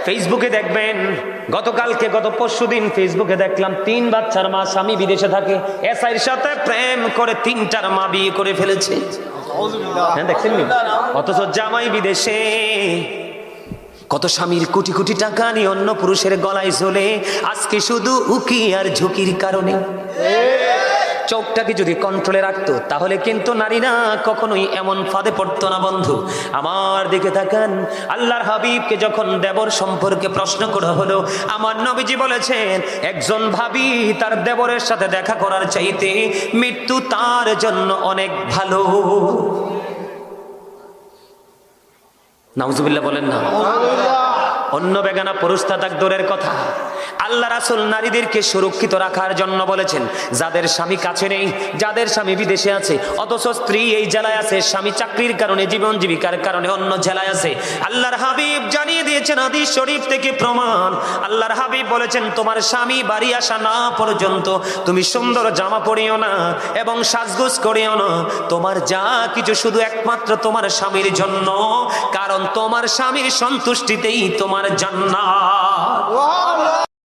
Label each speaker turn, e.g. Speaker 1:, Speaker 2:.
Speaker 1: ফেসবুকে দেখবেন, গত পরশুদিন ফেসবুকে দেখলাম 3 বাচ্চার মা, স্বামী বিদেশে থাকে, এসআইর সাথে প্রেম করে 3টার মা বিয়ে করে ফেলেছে। হ্যাঁ, দেখছেন নি? অথচ জামাই বিদেশে। কত স্বামীর কোটি কোটি টাকা নিয়ে অন্য পুরুষের গলায় ঝোলে, আজকে শুধু উকি আর ঝুঁকির কারণে। চোখটাকে যদি কন্ট্রোলে রাখতো তাহলে কিন্তু নারীরা কখনোই এমন ফাঁদে পড়তো না। বন্ধু আমার দিকে তাকান, আল্লাহর হাবিবকে যখন দেবর সম্পর্কে প্রশ্ন করা হলো, আমার নবীজি বলেছেন একজন ভাবি তার দেবরের সাথে দেখা করার চাইতে মৃত্যু তার জন্য অনেক ভালো। নাউজুবিল্লাহ বলেন না। অন্য বেগানা পুরুষ তাক দূরের কথা, আল্লাহ রাসূল নারীদেরকে সুরক্ষিত রাখার জন্য বলেছেন, যাদের স্বামী কাছে নেই, যাদের স্বামী বিদেশে আছে, অথচ স্ত্রী এই জেলায় আছে, স্বামী চাকরির কারণে, জীবন জীবিকার কারণে অন্য জেলায় আছে, আল্লাহর হাবিব জানিয়ে দিয়েছেন হাদিস শরীফ থেকে প্রমাণ। আল্লাহর হাবিব বলেছেন, তোমার স্বামী বাড়ি আসা না পর্যন্ত তুমি সুন্দর জামা পরিও না এবং সাজগোজ করিও না। তোমার যা কিছু শুধু একমাত্র তোমার স্বামীর জন্য, কারণ তোমার স্বামীর সন্তুষ্টিতেই তোমার জান্নাত।